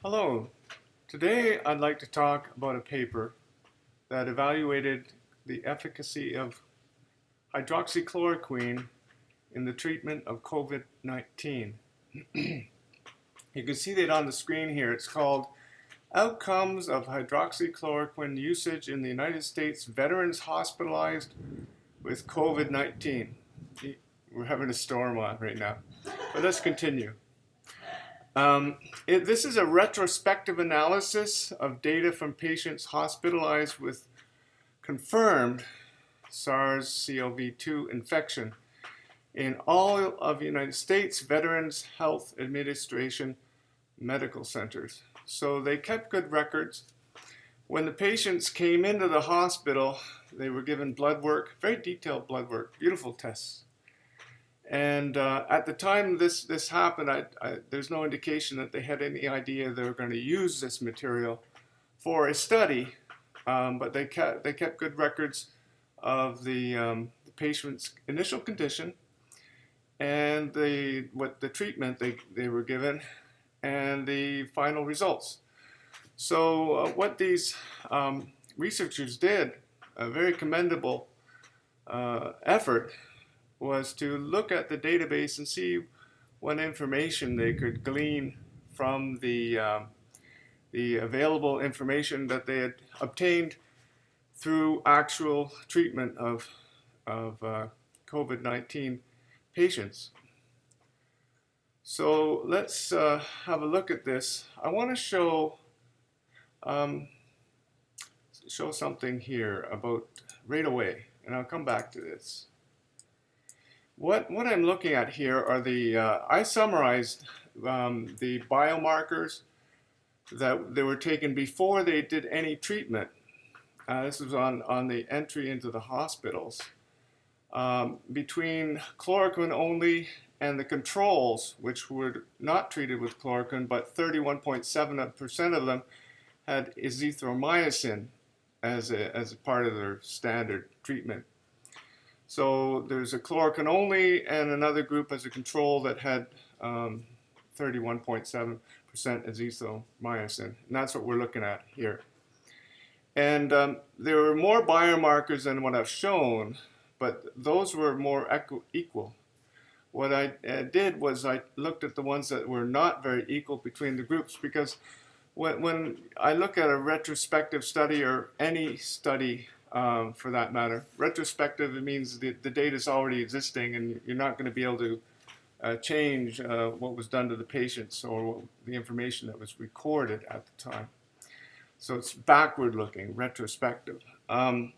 Hello. Today I'd like to talk about a paper that evaluated the efficacy of hydroxychloroquine in the treatment of COVID-19. You can see that on the screen here. It's called Outcomes of Hydroxychloroquine Usage in the United States Veterans Hospitalized with COVID-19. We're having a storm on right now, but let's continue. This is a retrospective analysis of data from patients hospitalized with confirmed SARS CoV-2 infection in all of the United States Veterans Health Administration medical centers. So they kept good records. When the patients came into the hospital, they were given blood work, very detailed blood work, beautiful tests. And at the time this happened, there's no indication that they had any idea they were going to use this material for a study, but they kept good records of the patient's initial condition and the treatment they were given and the final results. So what these researchers did, a very commendable effort, was to look at the database and see what information they could glean from the available information that they had obtained through actual treatment of COVID-19 patients. So let's have a look at this. I want to show something here about right away, and I'll come back to this. What I'm looking at here are I summarized the biomarkers that they were taken before they did any treatment. This was on the entry into the hospitals. Between chloroquine only and the controls, which were not treated with chloroquine, but 31.7% of them had azithromycin as a part of their standard treatment. So there's a chloroquine only and another group as a control that had 31.7% azithromycin. And that's what we're looking at here. And there were more biomarkers than what I've shown, but those were more equal. What I did was I looked at the ones that were not very equal between the groups, because when I look at a retrospective study, or any study for that matter, retrospective, it means the data is already existing and you're not going to be able to change what was done to the patients or the information that was recorded at the time. So it's backward looking, retrospective. In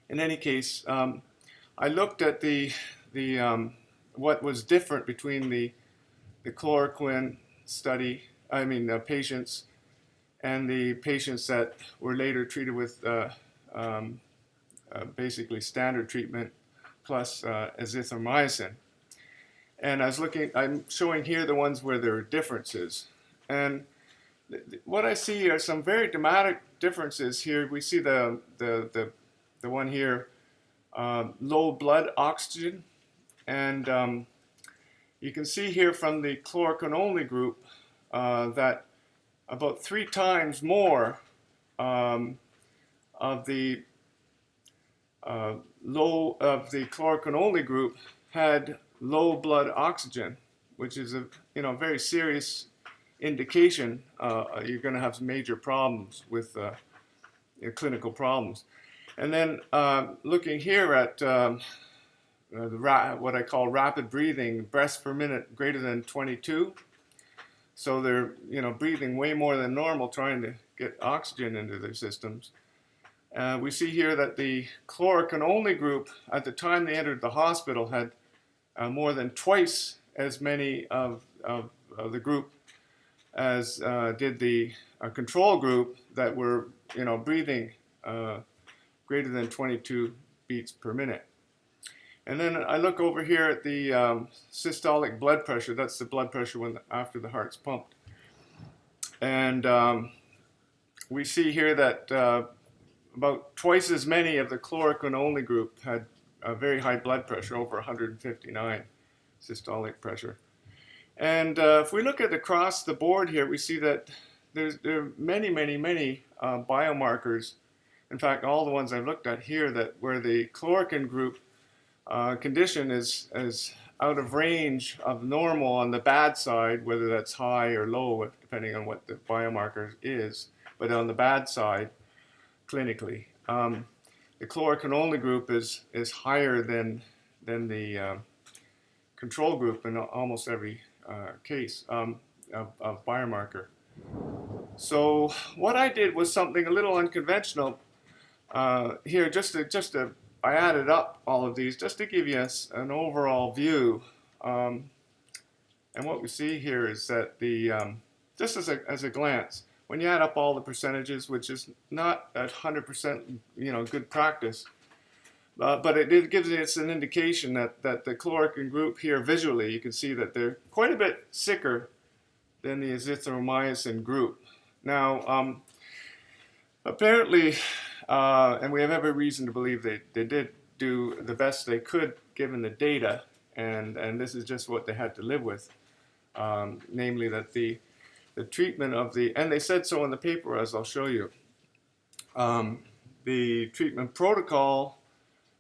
any case, I looked at what was different between the chloroquine study, patients, and the patients that were later treated with basically standard treatment plus azithromycin. And I'm showing here the ones where there are differences. And what I see are some very dramatic differences here. We see the one here, low blood oxygen. And you can see here from the chloroquine only group that about 3 times more of the chloroquine only group had low blood oxygen, which is a very serious indication you're going to have some major problems with clinical problems. And then looking here at what I call rapid breathing, breaths per minute greater than 22. So they're breathing way more than normal, trying to get oxygen into their systems. We see here that the chloroquine only group, at the time they entered the hospital, had more than twice as many of the group as did the control group that were breathing greater than 22 beats per minute. And then I look over here at the systolic blood pressure. That's the blood pressure after the heart's pumped. And we see here that about twice as many of the chloroquine only group had a very high blood pressure, over 159 systolic pressure. And if we look at across the board here, we see that there are many, many, many biomarkers. In fact, all the ones I've looked at here that where the chloroquine group condition is out of range of normal on the bad side, whether that's high or low, depending on what the biomarker is, but on the bad side, clinically. The chloroquine-only group is higher than the control group in almost every case of biomarker. So what I did was something a little unconventional here, I added up all of these just to give you an overall view. And what we see here is that just as a glance, when you add up all the percentages, which is not at 100% good practice, but it gives us an indication that the chloroquine group here visually, you can see that they're quite a bit sicker than the azithromycin group. Now, apparently, and we have every reason to believe they did do the best they could given the data, and this is just what they had to live with, namely that the treatment of and they said so in the paper, as I'll show you, the treatment protocol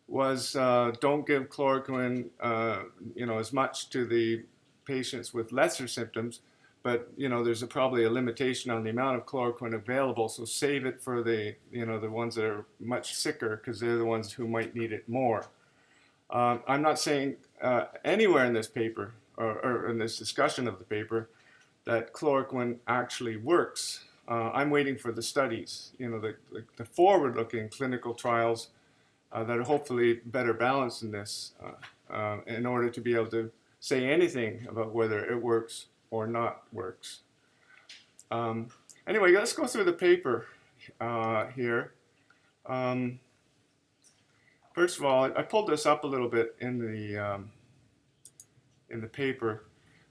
was don't give chloroquine as much to the patients with lesser symptoms, but there's probably a limitation on the amount of chloroquine available, so save it for the the ones that are much sicker, because they're the ones who might need it more. I'm not saying anywhere in this paper or in this discussion of the paper that chloroquine actually works. I'm waiting for the studies, the forward-looking clinical trials that are hopefully better balanced in this in order to be able to say anything about whether it works or not works. Anyway, let's go through the paper here. First of all, I pulled this up a little bit in the paper.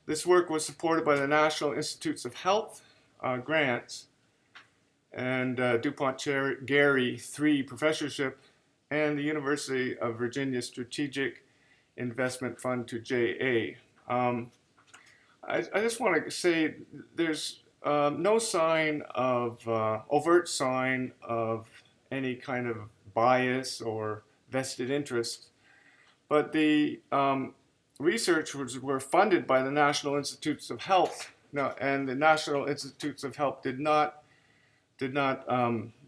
This work was supported by the National Institutes of Health grants and DuPont-Gary III professorship and the University of Virginia Strategic Investment Fund to JA. I just want to say there's no sign of overt sign of any kind of bias or vested interest, but the research were funded by the National Institutes of Health. Now, and the National Institutes of Health did not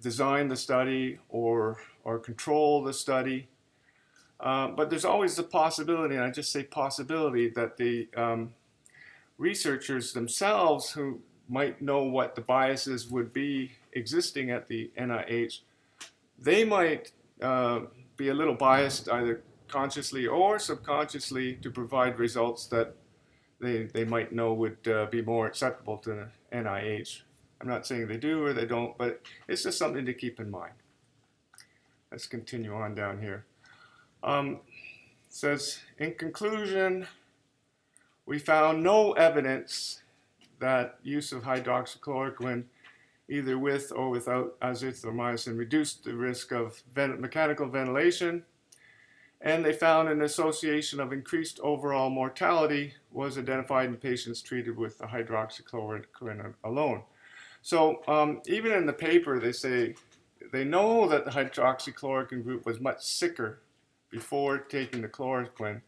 design the study or control the study, but there's always the possibility, and I just say possibility, that the researchers themselves, who might know what the biases would be existing at the NIH, they might be a little biased either consciously or subconsciously to provide results that they might know would be more acceptable to the NIH. I'm not saying they do or they don't, but it's just something to keep in mind. Let's continue on down here. It says, in conclusion, we found no evidence that use of hydroxychloroquine, either with or without azithromycin, reduced the risk of mechanical ventilation, and they found an association of increased overall mortality was identified in patients treated with the hydroxychloroquine alone. So even in the paper, they say they know that the hydroxychloroquine group was much sicker before taking the chloroquine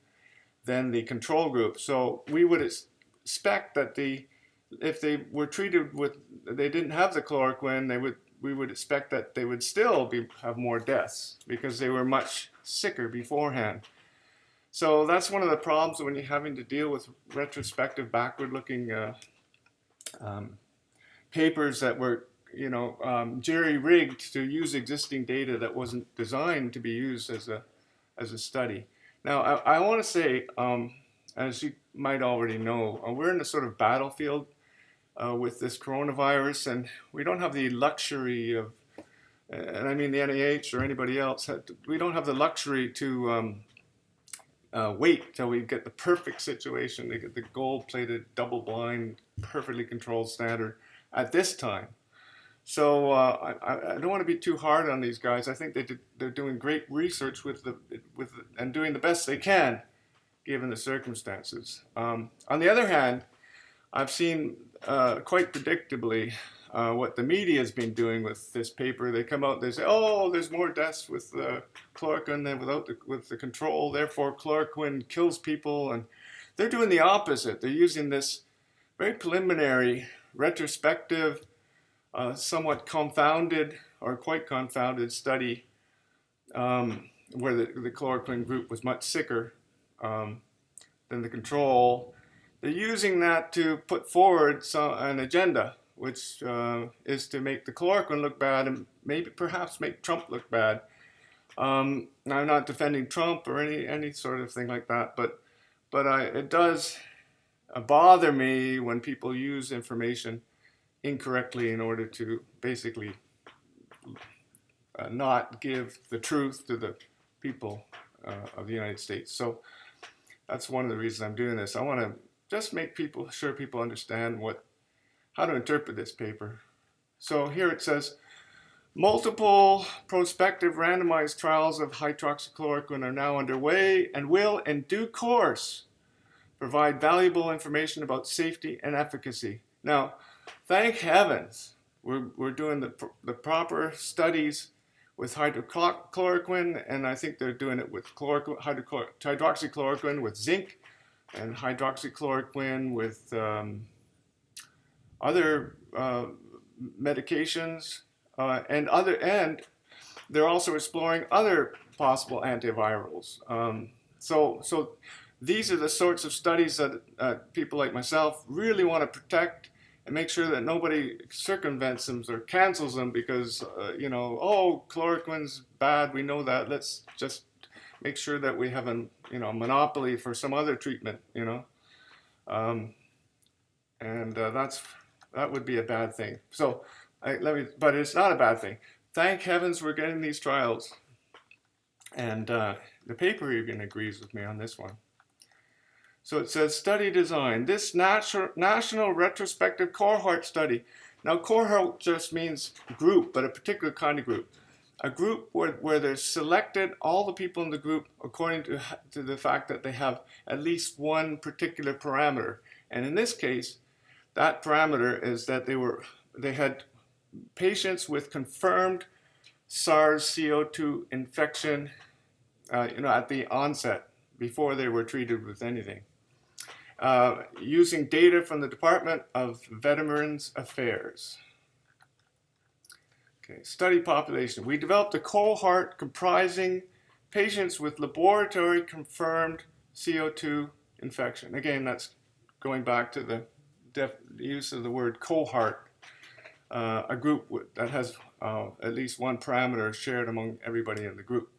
than the control group. So we would expect that if they were treated with, they didn't have the chloroquine, we would expect that they would still have more deaths because they were much sicker beforehand. So that's one of the problems when you're having to deal with retrospective, backward-looking papers that were, jerry-rigged to use existing data that wasn't designed to be used as a study. Now, I want to say, as you might already know, we're in a sort of battlefield with this coronavirus, and we don't have the luxury of, and I mean the NIH or anybody else, we don't have the luxury to wait till we get the perfect situation, to get the gold-plated, double-blind, perfectly controlled standard at this time. So I don't want to be too hard on these guys. I think they're doing great research and doing the best they can given the circumstances. On the other hand, I've seen quite predictably what the media has been doing with this paper. They come out, they say, oh, there's more deaths with chloroquine than with the control, therefore chloroquine kills people. And they're doing the opposite. They're using this very preliminary, retrospective, somewhat confounded or quite confounded study where the chloroquine group was much sicker than the control. They're using that to put forward an agenda, which is to make the chloroquine look bad and maybe perhaps make Trump look bad. I'm not defending Trump or any sort of thing like that, but it does bother me when people use information incorrectly in order to basically not give the truth to the people of the United States. So that's one of the reasons I'm doing this. I want to just make sure people understand how to interpret this paper. So here it says, multiple prospective randomized trials of hydroxychloroquine are now underway and will, in due course, provide valuable information about safety and efficacy. Now, thank heavens, we're doing the proper studies with hydroxychloroquine, and I think they're doing it with hydroxychloroquine with zinc, and hydroxychloroquine with other medications, and they're also exploring other possible antivirals. So these are the sorts of studies that people like myself really want to protect and make sure that nobody circumvents them or cancels them because, oh, chloroquine's bad, we know that, let's just make sure that we have a monopoly for some other treatment, and that would be a bad thing. So but it's not a bad thing. Thank heavens we're getting these trials, and the paper even agrees with me on this one. So it says study design. This national retrospective cohort study. Now cohort just means group, but a particular kind of group. A group where they're selected all the people in the group according to the fact that they have at least one particular parameter. And in this case, that parameter is that they had patients with confirmed SARS CoV-2 infection at the onset before they were treated with anything. Using data from the Department of Veterans Affairs. Okay, study population. We developed a cohort comprising patients with laboratory confirmed CO2 infection. Again, that's going back to the use of the word cohort, a group that has at least one parameter shared among everybody in the group.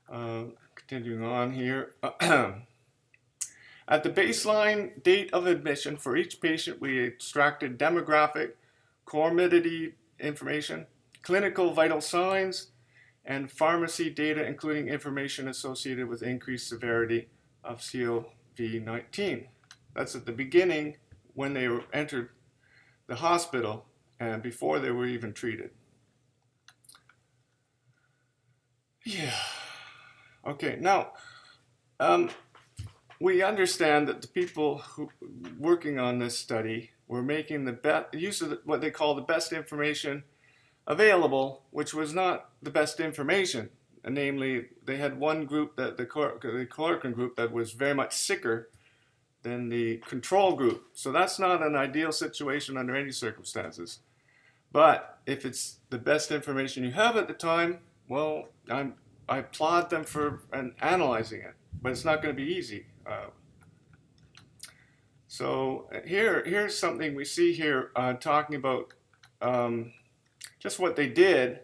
Continuing on here. At the baseline date of admission for each patient, we extracted demographic, comorbidity information, clinical vital signs, and pharmacy data, including information associated with increased severity of COVID-19. That's at the beginning when they entered the hospital and before they were even treated. Yeah. Okay, now, we understand that the people who working on this study were making the use of what they call the best information available, which was not the best information. Namely, they had one group, the chloroquine group, that was very much sicker than the control group. So that's not an ideal situation under any circumstances. But if it's the best information you have at the time, well, I applaud them for analyzing it, but it's not going to be easy. So here's something we see here talking about just what they did.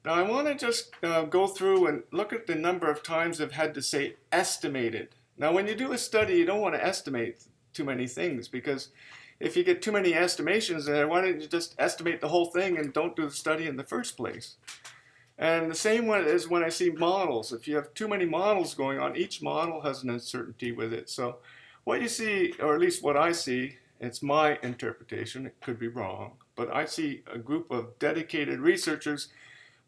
Now I want to just go through and look at the number of times they've had to say estimated. Now when you do a study, you don't want to estimate too many things, because if you get too many estimations there, why don't you just estimate the whole thing and don't do the study in the first place? And the same one is when I see models. If you have too many models going on, each model has an uncertainty with it. So what you see, or at least what I see, it's my interpretation, it could be wrong, but I see a group of dedicated researchers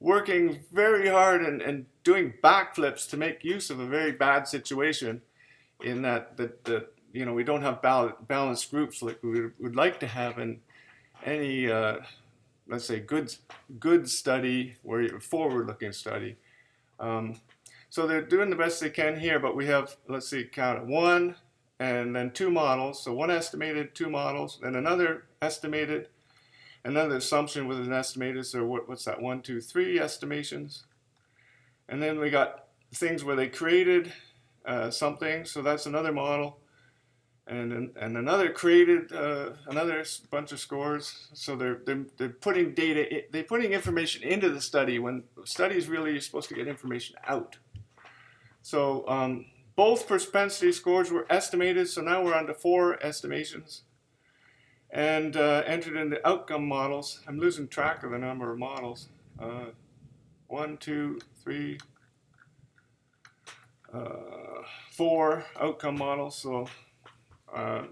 working very hard and doing backflips to make use of a very bad situation, in that we don't have balanced groups like we would like to have in any, let's say, good study, where you're forward-looking study. So they're doing the best they can here, but we have, let's see, count it, 1 and then 2 models. So 1 estimated, 2 models, then another estimated, another assumption with an estimated. So what's that? 1, 2, 3 estimations. And then we got things where they created something. So that's another model. And another created another bunch of scores. So they're putting data, they're putting information into the study when studies really you're supposed to get information out. So both propensity scores were estimated. So now we're on to 4 estimations, and entered into outcome models. I'm losing track of the number of models. 1, 2, 3, 4 outcome models. So. A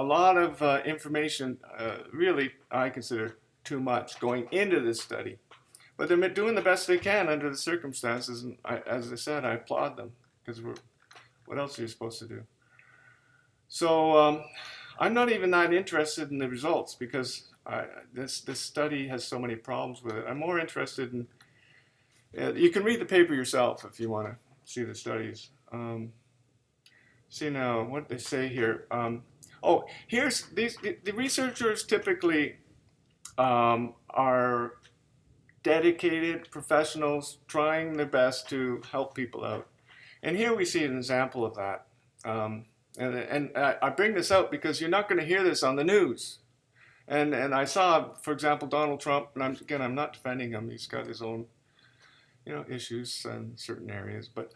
lot of information, really, I consider too much going into this study. But they're doing the best they can under the circumstances, and as I said, I applaud them, because what else are you supposed to do? So I'm not even that interested in the results, because this study has so many problems with it. I'm more interested in, you can read the paper yourself if you want to see the studies. See now what they say here. Here's the researchers typically are dedicated professionals trying their best to help people out. And here we see an example of that. And I bring this out because you're not going to hear this on the news. And I saw, for example, Donald Trump, and I'm not defending him. He's got his own issues in certain areas, but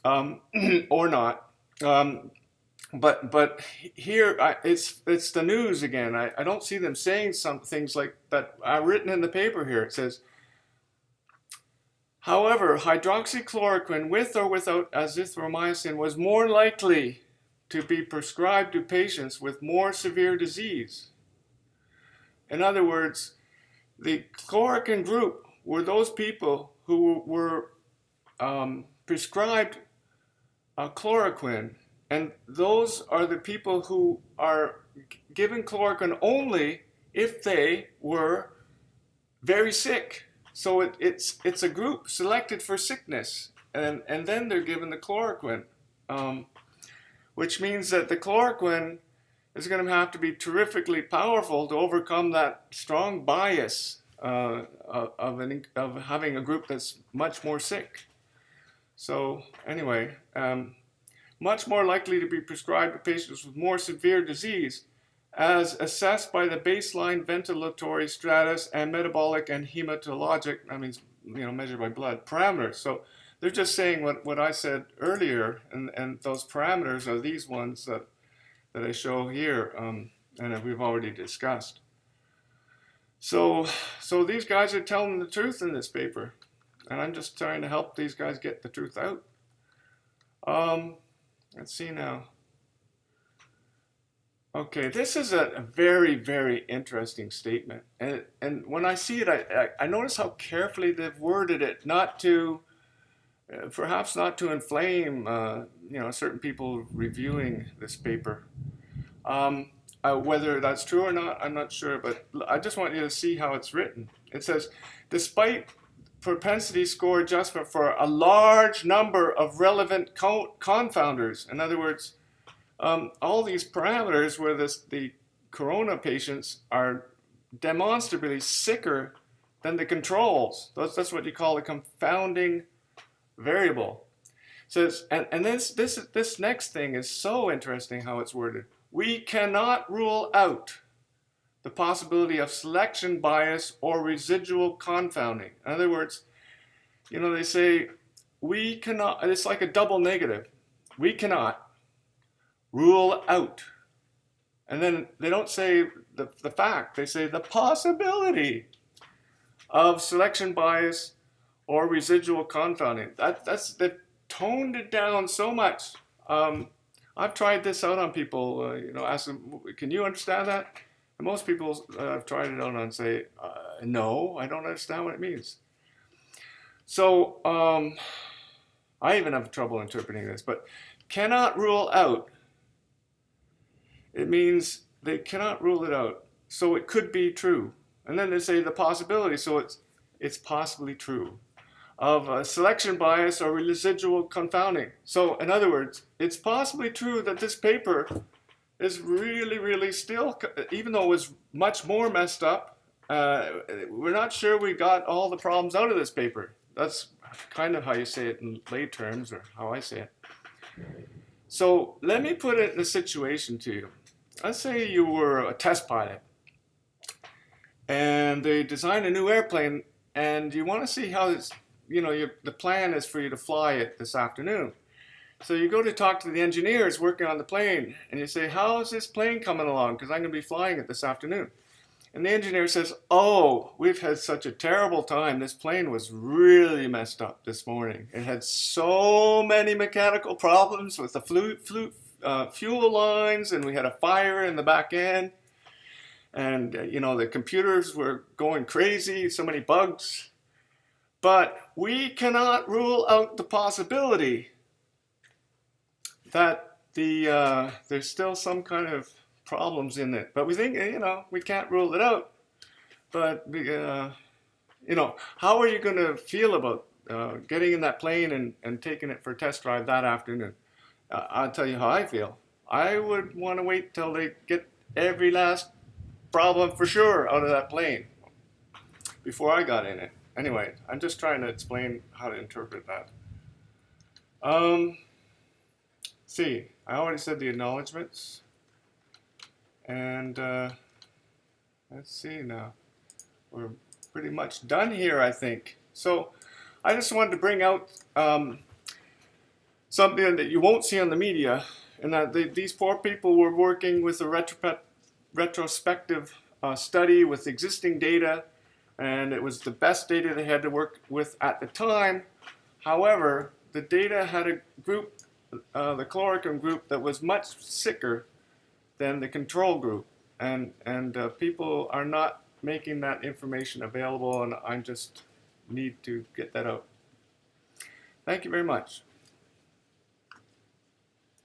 or not. But here it's the news again. I don't see them saying some things like that are written in the paper here. It says, however, hydroxychloroquine with or without azithromycin was more likely to be prescribed to patients with more severe disease. In other words, the chloroquine group were those people who were prescribed chloroquine, and those are the people who are given chloroquine only if they were very sick. So it's a group selected for sickness, and then they're given the chloroquine, which means that the chloroquine is going to have to be terrifically powerful to overcome that strong bias of having a group that's much more sick. So anyway, much more likely to be prescribed to patients with more severe disease, as assessed by the baseline ventilatory status and metabolic and hematologic, that means measured by blood, parameters. So they're just saying what I said earlier, and those parameters are these ones that I show here, and that we've already discussed. So these guys are telling the truth in this paper. And I'm just trying to help these guys get the truth out. Let's see now. Okay, this is a very, very interesting statement. And when I see it, I notice how carefully they've worded it, not to, perhaps not to inflame, certain people reviewing this paper. Whether that's true or not, I'm not sure, but I just want you to see how it's written. It says, despite propensity score adjustment for a large number of relevant confounders. In other words, all these parameters where the corona patients are demonstrably sicker than the controls. That's what you call a confounding variable. So and this next thing is so interesting how it's worded. We cannot rule out the possibility of selection bias or residual confounding. In other words, they say we cannot, it's like a double negative. We cannot rule out. And then they don't say the fact, they say the possibility of selection bias or residual confounding. They've toned it down so much. I've tried this out on people, ask them, can you understand that? And most people I've tried it out on say, no, I don't understand what it means. So I even have trouble interpreting this, but cannot rule out it means they cannot rule it out. So it could be true. And then they say the possibility, so it's possibly true. Of a selection bias or residual confounding. So in other words, it's possibly true that this paper is really still, even though it was much more messed up, we're not sure we got all the problems out of this paper. That's kind of how you say it in lay terms, or how I say it. So let me put it in a situation to you. Let's say you were a test pilot and they designed a new airplane and you want to see how it's, the plan is for you to fly it this afternoon. So you go to talk to the engineers working on the plane and you say, how is this plane coming along? Because I'm going to be flying it this afternoon. And the engineer says, oh, we've had such a terrible time. This plane was really messed up this morning. It had so many mechanical problems with the fuel lines, and we had a fire in the back end. And, the computers were going crazy, so many bugs. But we cannot rule out the possibility that there's still some kind of problems in it. But we think, we can't rule it out. But, how are you going to feel about getting in that plane and taking it for a test drive that afternoon? I'll tell you how I feel. I would want to wait till they get every last problem for sure out of that plane before I got in it. Anyway, I'm just trying to explain how to interpret that. See, I already said the acknowledgements. And let's see now. We're pretty much done here, I think. So I just wanted to bring out something that you won't see on the media, and that these poor people were working with a retrospective study with existing data, and it was the best data they had to work with at the time. However, the data had a group, the chloroquine group, that was much sicker than the control group, and people are not making that information available, and I just need to get that out. Thank you very much.